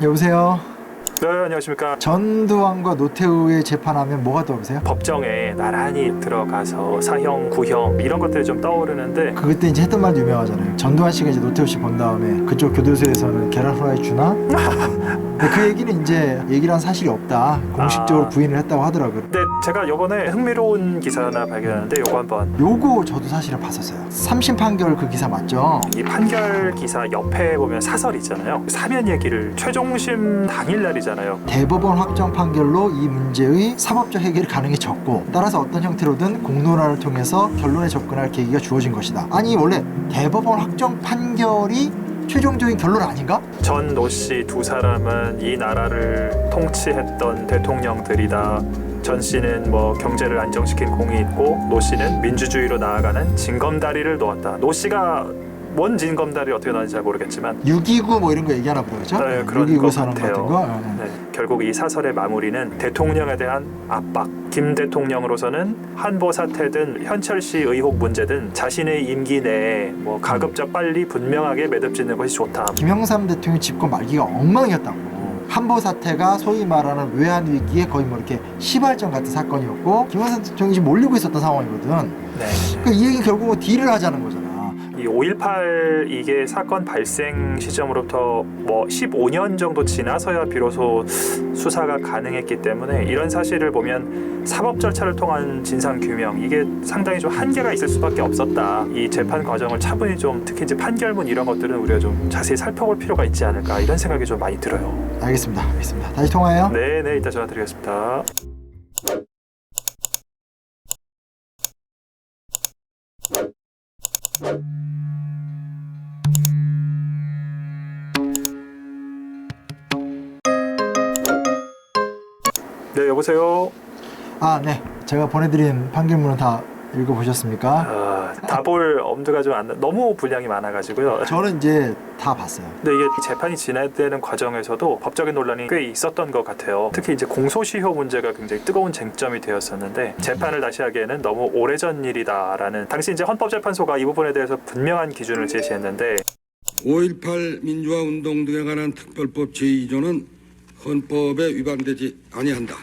여보세요? 네, 안녕하십니까. 전두환과 노태우의 재판하면 뭐가 떠오르세요? 법정에 나란히 들어가서 사형, 구형 이런 것들이 좀 떠오르는데 그때 이제 했던 말도 유명하잖아요. 전두환 씨가 이제 노태우 씨 본 다음에 그쪽 교도소에서는 계란 후라이 주나? 근데 그 얘기는 이제 얘기란 사실이 없다. 공식적으로 부인을 했다고 하더라고요. 근데 제가 요번에 흥미로운 기사 하나 발견했는데 요거 한번 요거 저도 사실은 봤었어요. 3심 판결 그 기사 맞죠? 이 판결 기사 옆에 보면 사설 있잖아요. 사면 얘기를 최종심 당일날이잖아요. 대법원 확정 판결로 이 문제의 사법적 해결이 가능해졌고 따라서 어떤 형태로든 공론화를 통해서 결론에 접근할 계기가 주어진 것이다. 아니 원래 대법원 확정 판결이 최종적인 결론 아닌가? 전 노 씨 두 사람은 이 나라를 통치했던 대통령들이다. 전 씨는 뭐 경제를 안정시킨 공이 있고 노 씨는 민주주의로 나아가는 징검다리를 놓았다. 노 씨가 뭔 징검다리 어떻게 나왔는지 잘 모르겠지만 6.29 뭐 이런 거 얘기하나 보다 그죠? 네, 그런 6.29 것 선언 같아요. 같은 거? 네, 결국 이 사설의 마무리는 대통령에 대한 압박. 김 대통령으로서는 한보 사태든 현철 씨 의혹 문제든 자신의 임기 내에 뭐 가급적 빨리 분명하게 매듭짓는 것이 좋다. 김영삼 대통령 집권 말기가 엉망이었다고. 한보 사태가 소위 말하는 외환 위기에 거의 뭐 이렇게 시발점 같은 사건이었고 김영삼 대통령이 지금 몰리고 있었던 상황이거든. 네. 그러니까 이 얘기 결국은 딜을 하자는 거잖아. 이 5.18 이게 사건 발생 시점으로부터 뭐 15년 정도 지나서야 비로소 수사가 가능했기 때문에 이런 사실을 보면 사법 절차를 통한 진상 규명 이게 상당히 좀 한계가 있을 수밖에 없었다. 이 재판 과정을 차분히 좀 특히 이제 판결문 이런 것들은 우리가 좀 자세히 살펴볼 필요가 있지 않을까 이런 생각이 좀 많이 들어요. 알겠습니다. 다시 통화해요. 네, 이따 전화 드리겠습니다. 네, 여보세요. 네. 제가 보내드린 판결문은 다 읽어보셨습니까? 다 볼 엄두가 좀 안 나. 너무 분량이 많아가지고요. 저는 이제 다 봤어요. 근데 이게 재판이 진행되는 과정에서도 법적인 논란이 꽤 있었던 것 같아요. 특히 이제 공소시효 문제가 굉장히 뜨거운 쟁점이 되었었는데 재판을 다시 하기에는 너무 오래전 일이다라는 당시 이제 헌법재판소가 이 부분에 대해서 분명한 기준을 제시했는데 5.18 민주화 운동 등에 관한 특별법 제2조는 헌법에 위반되지 아니한다.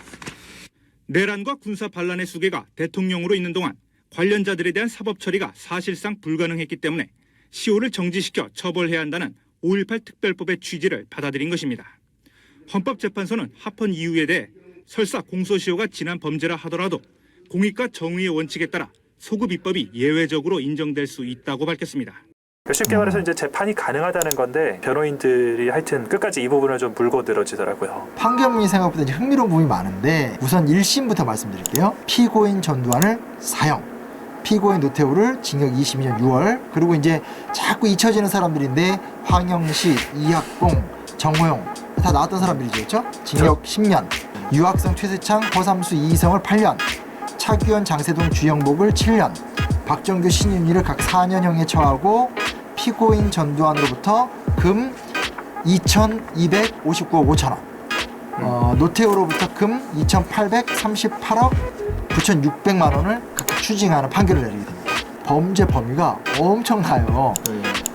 내란과 군사 반란의 수괴가 대통령으로 있는 동안 관련자들에 대한 사법 처리가 사실상 불가능했기 때문에 시효를 정지시켜 처벌해야 한다는 5.18 특별법의 취지를 받아들인 것입니다. 헌법재판소는 합헌 이유에 대해 설사 공소시효가 지난 범죄라 하더라도 공익과 정의의 원칙에 따라 소급 입법이 예외적으로 인정될 수 있다고 밝혔습니다. 쉽게 말해서 이제 재판이 가능하다는 건데 변호인들이 하여튼 끝까지 이 부분을 좀 물고 늘어지더라고요. 판결문이 생각보다 이제 흥미로운 부분이 많은데 우선 1심부터 말씀드릴게요. 피고인 전두환을 사형, 피고인 노태우를 징역 22년 6월, 그리고 이제 자꾸 잊혀지는 사람들인데 황영시, 이학봉, 정호영 다 나왔던 사람들이죠. 징역 10년, 유학생 최세창, 허삼수, 이희성을 8년, 차규현, 장세동, 주영복을 7년, 박정규, 신윤희를 각 4년형에 처하고 피고인 전두환으로부터 금 2,259억 5천원, 노태우로부터 금 2,838억 9,600만 원을 각각 추징하는 판결을 내리게 됩니다. 범죄 범위가 엄청나요.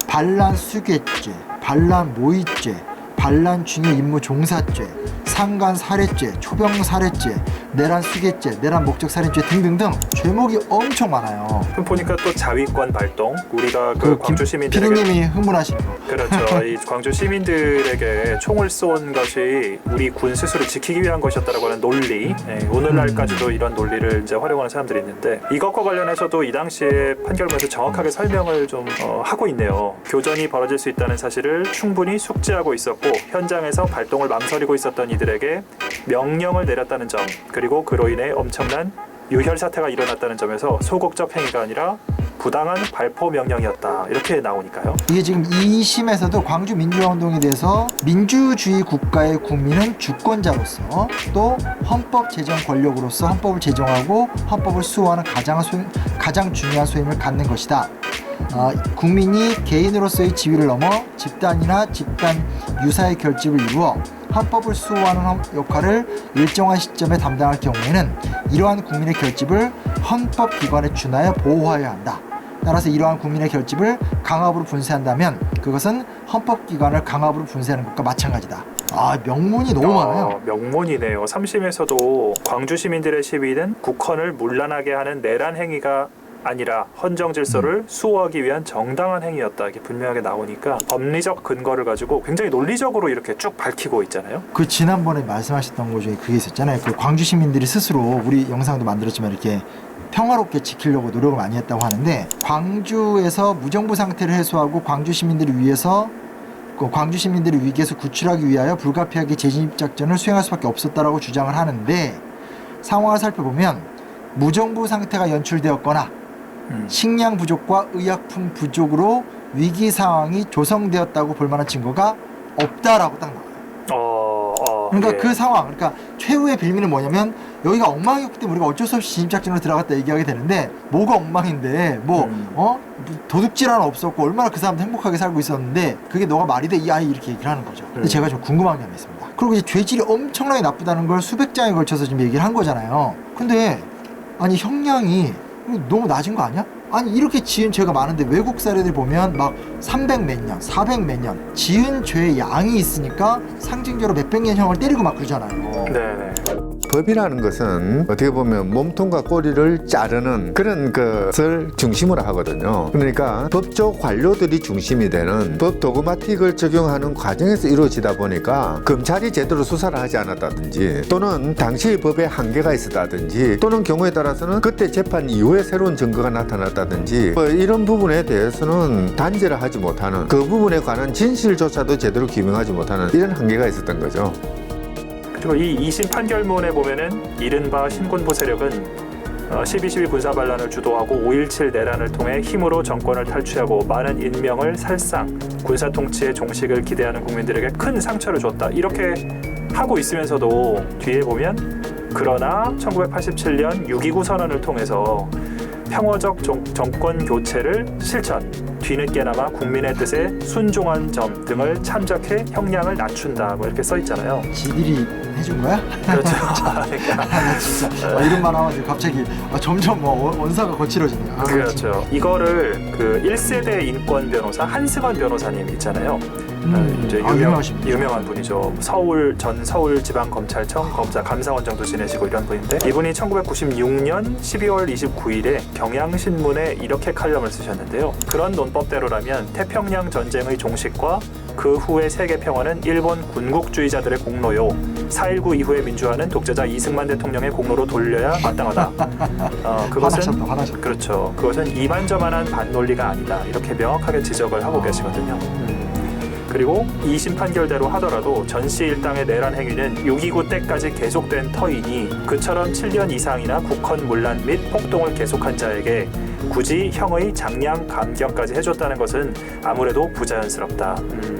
반란 수괴죄, 반란 모의죄, 반란 중요 임무 종사죄, 상간 살해죄, 초병 살해죄, 내란 수괴죄, 내란 목적 살인죄 등등등 죄목이 엄청 많아요. 그럼 보니까 또 자위권 발동, 우리가 그 광주 시민들에게 피디님이 흥분하신 거. 그렇죠. 이 광주 시민들에게 총을 쏜 것이 우리 군 스스로 지키기 위한 것이었다라고 하는 논리. 오늘날까지도 이런 논리를 이제 활용하는 사람들이 있는데 이것과 관련해서도 이 당시에 판결문에서 정확하게 설명을 좀 하고 있네요. 교전이 벌어질 수 있다는 사실을 충분히 숙지하고 있었고 현장에서 발동을 망설이고 있었던 이들에게 명령을 내렸다는 점, 그리고 그로 인해 엄청난 유혈 사태가 일어났다는 점에서 소극적 행위가 아니라 부당한 발포 명령이었다 이렇게 나오니까요. 이게 지금 2심에서도 광주 민주화운동에 대해서 민주주의 국가의 국민은 주권자로서 또 헌법 제정 권력으로서 헌법을 제정하고 헌법을 수호하는 가장 중요한 소임을 갖는 것이다. 국민이 개인으로서의 지위를 넘어 집단이나 집단 유사의 결집을 이루어 헌법을 수호하는 역할을 일정한 시점에 담당할 경우에는 이러한 국민의 결집을 헌법기관에 준하여 보호하여야 한다. 따라서 이러한 국민의 결집을 강압으로 분쇄한다면 그것은 헌법기관을 강압으로 분쇄하는 것과 마찬가지다. 아, 명문이 너무 많아요. 명문이네요. 3심에서도 광주 시민들의 시위는 국헌을 문란하게 하는 내란 행위가 아니라 헌정 질서를 수호하기 위한 정당한 행위였다. 이게 분명하게 나오니까 법리적 근거를 가지고 굉장히 논리적으로 이렇게 쭉 밝히고 있잖아요. 그 지난번에 말씀하셨던 것 중에 그게 있었잖아요. 그 광주 시민들이 스스로 우리 영상도 만들었지만 이렇게 평화롭게 지키려고 노력을 많이 했다고 하는데 광주에서 무정부 상태를 해소하고 광주 시민들을 위해서 광주 시민들을 위기에서 구출하기 위하여 불가피하게 재진입 작전을 수행할 수밖에 없었다라고 주장을 하는데 상황을 살펴보면 무정부 상태가 연출되었거나 식량 부족과 의약품 부족으로 위기 상황이 조성되었다고 볼 만한 증거가 없다라고 딱 나와요. 그러니까 예. 그 상황, 그러니까 최후의 빌미는 뭐냐면 여기가 엉망이었기 때문에 우리가 어쩔 수 없이 진입작전으로 들어갔다 얘기하게 되는데 뭐가 엉망인데 도둑질 하나 없었고 얼마나 그 사람도 행복하게 살고 있었는데 그게 너가 말이 돼? 이 아이 이렇게 얘기를 하는 거죠. 근데 제가 좀 궁금한 게 하나 있습니다. 그리고 이제 죄질이 엄청나게 나쁘다는 걸 수백 장에 걸쳐서 지금 얘기를 한 거잖아요. 근데 아니 형량이 너무 낮은 거 아니야? 아니 이렇게 지은 죄가 많은데 외국 사례들 보면 막 300 몇 년, 400 몇 년 지은 죄의 양이 있으니까 상징적으로 몇백 년 형을 때리고 막 그러잖아요. 네네. 법이라는 것은 어떻게 보면 몸통과 꼬리를 자르는 그런 것을 중심으로 하거든요. 그러니까 법조 관료들이 중심이 되는 법 도그마틱을 적용하는 과정에서 이루어지다 보니까 검찰이 제대로 수사를 하지 않았다든지 또는 당시 법에 한계가 있었다든지 또는 경우에 따라서는 그때 재판 이후에 새로운 증거가 나타났다든지 이런 부분에 대해서는 단죄를 하지 못하는 그 부분에 관한 진실조차도 제대로 규명하지 못하는 이런 한계가 있었던 거죠. 그리고 이 2심 판결문에 보면은 이른바 신군부 세력은 12.12 군사반란을 주도하고 5.17 내란을 통해 힘으로 정권을 탈취하고 많은 인명을 살상, 군사통치의 종식을 기대하는 국민들에게 큰 상처를 줬다. 이렇게 하고 있으면서도 뒤에 보면 그러나 1987년 6.29 선언을 통해서 평화적 정권 교체를 실천, 뒤늦게나마 국민의 뜻에 순종한 점 등을 참작해 형량을 낮춘다. 뭐 이렇게 써 있잖아요. 지들이 해준 거야? 그렇죠. 나 진짜 이런 말 하면 갑자기 점점 원사가 거칠어지네. 그렇죠. 이거를 그 1세대 인권 변호사 한승원 변호사님 있잖아요. 이제 유명한 분이죠. 전 서울지방검찰청 검사 감사원장도 지내시고 이런 분인데 이분이 1996년 12월 29일에 경향신문에 이렇게 칼럼을 쓰셨는데요. 그런 논법대로라면 태평양 전쟁의 종식과 그 후의 세계 평화는 일본 군국주의자들의 공로요. 4.19 이후의 민주화는 독재자 이승만 대통령의 공로로 돌려야 마땅하다. 그것은 화나셨다. 그렇죠. 그것은 이만저만한 반논리가 아니다. 이렇게 명확하게 지적을 하고 계시거든요. 그리고 2심 판결대로 하더라도 전시 일당의 내란 행위는 6.29 때까지 계속된 터이니 그처럼 7년 이상이나 국헌 문란 및 폭동을 계속한 자에게 굳이 형의 장량 감경까지 해줬다는 것은 아무래도 부자연스럽다.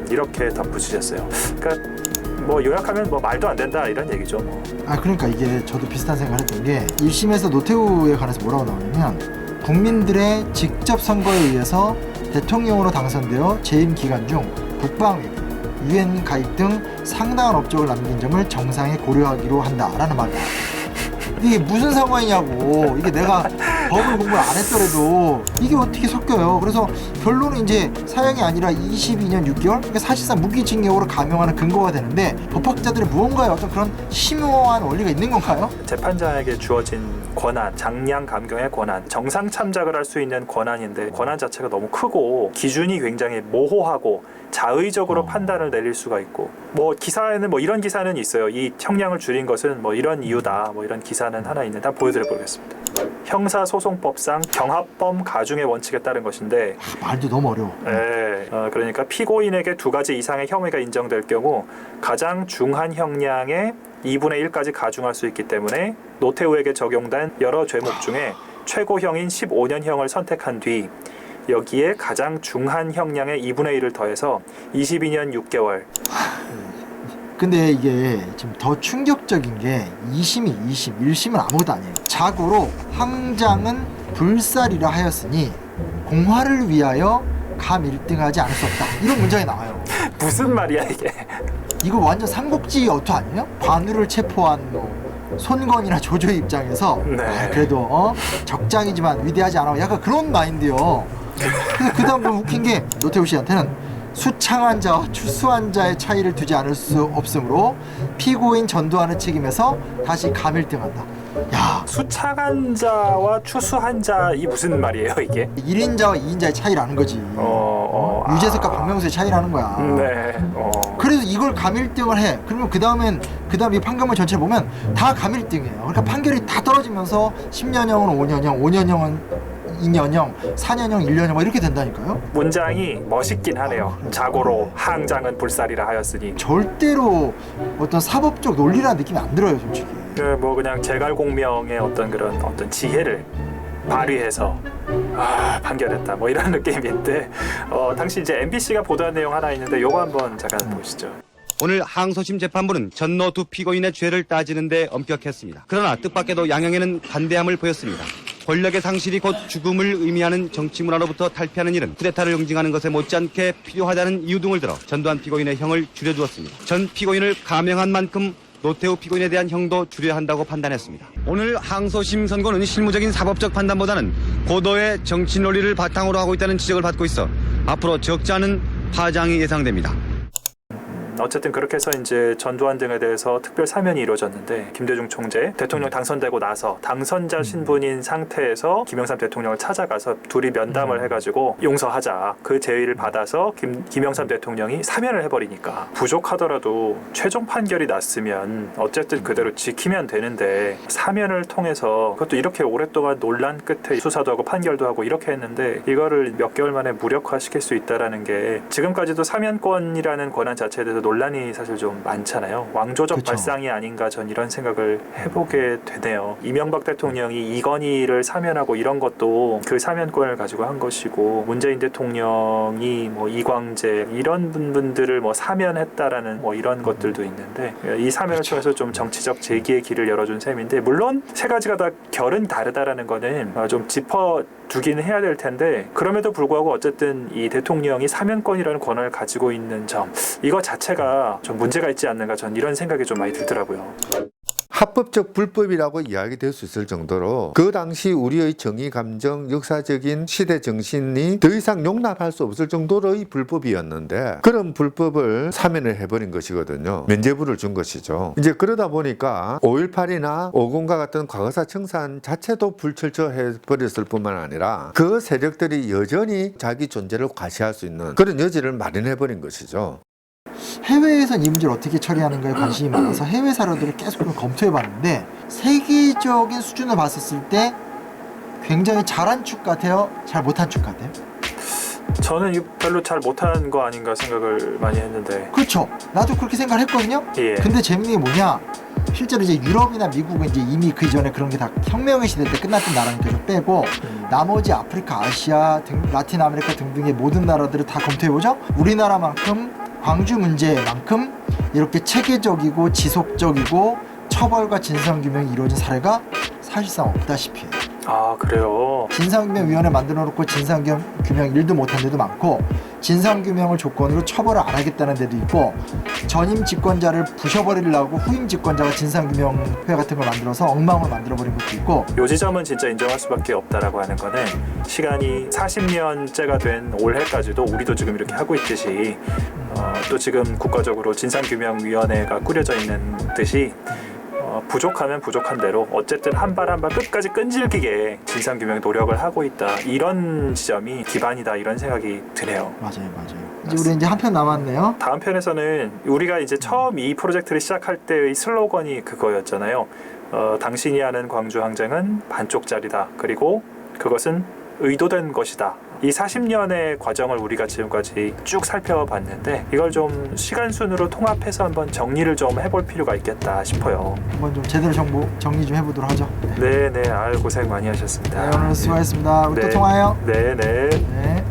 이렇게 덧붙이셨어요. 그러니까 뭐 요약하면 뭐 말도 안 된다 이런 얘기죠. 그러니까 이게 저도 비슷한 생각을 했던 게 1심에서 노태우에 관해서 뭐라고 나오냐면 국민들의 직접 선거에 의해서 대통령으로 당선되어 재임 기간 중 국방위, 유엔 가입 등 상당한 업적을 남긴 점을 정상에 고려하기로 한다라는 말이야. 이게 무슨 상관이냐고. 이게 내가 법을 공부를 안 했더라도 이게 어떻게 섞여요. 그래서 결론은 이제 사형이 아니라 22년 6개월? 그러니까 사실상 무기징역으로 감형하는 근거가 되는데 법학자들의 무언가의 어떤 그런 심오한 원리가 있는 건가요? 재판장에게 주어진 권한, 장량 감경의 권한, 정상 참작을 할 수 있는 권한인데 권한 자체가 너무 크고 기준이 굉장히 모호하고 자의적으로 판단을 내릴 수가 있고 뭐 기사에는 뭐 이런 기사는 있어요. 이 형량을 줄인 것은 뭐 이런 이유다. 뭐 이런 기사는 하나 있는데 한번 보여드려 보겠습니다. 형사소송법상 경합범 가중의 원칙에 따른 것인데 말도 너무 어려워. 그러니까 피고인에게 2가지 이상의 혐의가 인정될 경우 가장 중한 형량의 2분의 1까지 가중할 수 있기 때문에 노태우에게 적용된 여러 죄목 중에 최고형인 15년형을 선택한 뒤 여기에 가장 중한 형량의 2분의 1을 더해서 22년 6개월. 근데 이게 지금 더 충격적인 게 2심이 2심, 1심은 아무것도 아니에요. 자고로 항장은 불살이라 하였으니 공화를 위하여 감 1등하지 않을 수 없다. 이런 문장이 나와요. 무슨 말이야 이게? 이거 완전 삼국지 어투 아니에요? 관우를 체포한 손건이나 조조의 입장에서 그래도 적장이지만 위대하지 않아. 약간 그런 마인드요. 그래서 그 다음 좀 웃긴 게 노태우 씨한테는 수창한 자와 추수한 자의 차이를 두지 않을 수 없으므로 피고인 전두환을 책임에서 다시 감일등한다. 야, 수창한 자와 추수한 자 이 무슨 말이에요 이게? 1인자와 2인자의 차이라는 거지. 유재석과 박명수의 차이라는 거야. 네. 그래서 이걸 감일등을 해. 그러면 그 다음 이 판결문 전체를 보면 다 감일등이에요. 그러니까 판결이 다 떨어지면서 10년형은 5년형, 5년형은 2년형, 4년형, 1년형 이렇게 된다니까요. 문장이 멋있긴 하네요. 자고로 항장은 불살이라 하였으니. 절대로 어떤 사법적 논리라는 느낌이 안 들어요, 솔직히. 뭐 그냥 제갈공명의 어떤 그런 어떤 지혜를 발휘해서 판결했다 뭐 이런 느낌인데 당시 이제 MBC가 보도한 내용 하나 있는데 요거 한번 잠깐 보시죠. 오늘 항소심 재판부는 전노 두 피고인의 죄를 따지는 데 엄격했습니다. 그러나 뜻밖에도 양형에는 관대함을 보였습니다. 권력의 상실이 곧 죽음을 의미하는 정치 문화로부터 탈피하는 일은 쿠데타를 응징하는 것에 못지않게 필요하다는 이유 등을 들어 전두환 피고인의 형을 줄여주었습니다. 전 피고인을 감형한 만큼 노태우 피고인에 대한 형도 줄여야 한다고 판단했습니다. 오늘 항소심 선고는 실무적인 사법적 판단보다는 고도의 정치 논리를 바탕으로 하고 있다는 지적을 받고 있어 앞으로 적지 않은 파장이 예상됩니다. 어쨌든 그렇게 해서 이제 전두환 등에 대해서 특별 사면이 이루어졌는데 김대중 총재 대통령 당선되고 나서 당선자 신분인 상태에서 김영삼 대통령을 찾아가서 둘이 면담을 해가지고 용서하자 그 제의를 받아서 김영삼 대통령이 사면을 해버리니까 부족하더라도 최종 판결이 났으면 어쨌든 그대로 지키면 되는데 사면을 통해서 그것도 이렇게 오랫동안 논란 끝에 수사도 하고 판결도 하고 이렇게 했는데 이거를 몇 개월 만에 무력화시킬 수 있다라는 게 지금까지도 사면권이라는 권한 자체에 대해서 논란이 사실 좀 많잖아요. 왕조적 그쵸. 발상이 아닌가 전 이런 생각을 해보게 되네요. 이명박 대통령이 이건희를 사면하고 이런 것도 그 사면권을 가지고 한 것이고 문재인 대통령이 뭐 이광재 이런 분들을 뭐 사면했다라는 뭐 이런 것들도 있는데 이 사면을 통해서 좀 정치적 재기의 길을 열어준 셈인데 물론 세 가지가 다 결은 다르다라는 거는 좀 짚어두기는 해야 될 텐데 그럼에도 불구하고 어쨌든 이 대통령이 사면권이라는 권한을 가지고 있는 점 이거 자체가 좀 문제가 있지 않는가 전 이런 생각이 좀 많이 들더라고요. 합법적 불법이라고 이야기될 수 있을 정도로 그 당시 우리의 정의 감정, 역사적인 시대 정신이 더 이상 용납할 수 없을 정도로의 불법이었는데 그런 불법을 사면을 해버린 것이거든요. 면죄부를 준 것이죠. 이제 그러다 보니까 5.18이나 5.0과 같은 과거사 청산 자체도 불철저해버렸을 뿐만 아니라 그 세력들이 여전히 자기 존재를 과시할 수 있는 그런 여지를 마련해버린 것이죠. 해외에서는 이 문제를 어떻게 처리하는가에 관심이 많아서 해외 사례들을 계속 검토해봤는데 세계적인 수준을 봤었을 때 굉장히 잘한 축 같아요? 잘 못한 축 같아요? 저는 별로 잘 못한 거 아닌가 생각을 많이 했는데 그렇죠. 나도 그렇게 생각을 했거든요. 예. 근데 재밌는 게 뭐냐? 실제로 이제 유럽이나 미국은 이제 이미 그 이전에 그런 게 다 혁명의 시대 때 끝났던 나라니까 좀 빼고 나머지 아프리카, 아시아, 라틴 아메리카 등등의 모든 나라들을 다 검토해보죠. 우리나라만큼 광주 문제만큼 이렇게 체계적이고 지속적이고 처벌과 진상규명이 이루어진 사례가 사실상 없다시피 해요. 아 그래요? 진상규명위원회 만들어 놓고 진상규명 일도 못한 데도 많고 진상규명을 조건으로 처벌을 안 하겠다는 데도 있고 전임 집권자를 부셔버리려고 후임 집권자가 진상규명회 같은 걸 만들어서 엉망을 만들어버린 것도 있고 요 지점은 진짜 인정할 수밖에 없다라고 하는 거는 시간이 40년째가 된 올해까지도 우리도 지금 이렇게 하고 있듯이 또 지금 국가적으로 진상규명위원회가 꾸려져 있는 듯이 부족하면 부족한 대로 어쨌든 한 발 한 발 끝까지 끈질기게 진상규명 노력을 하고 있다 이런 지점이 기반이다 이런 생각이 드네요. 맞아요. 이제 우리 이제 한 편 남았네요. 다음 편에서는 우리가 이제 처음 이 프로젝트를 시작할 때의 슬로건이 그거였잖아요. 당신이 아는 광주 항쟁은 반쪽짜리다. 그리고 그것은 의도된 것이다. 이 40년의 과정을 우리가 지금까지 쭉 살펴봤는데 이걸 좀 시간 순으로 통합해서 한번 정리를 좀 해볼 필요가 있겠다 싶어요. 한번 좀 제대로 정리 좀 해보도록 하죠. 네네, 고생 많이 하셨습니다. 네, 오늘 수고하셨습니다. 우리 또 네. 통화해요. 네네. 네.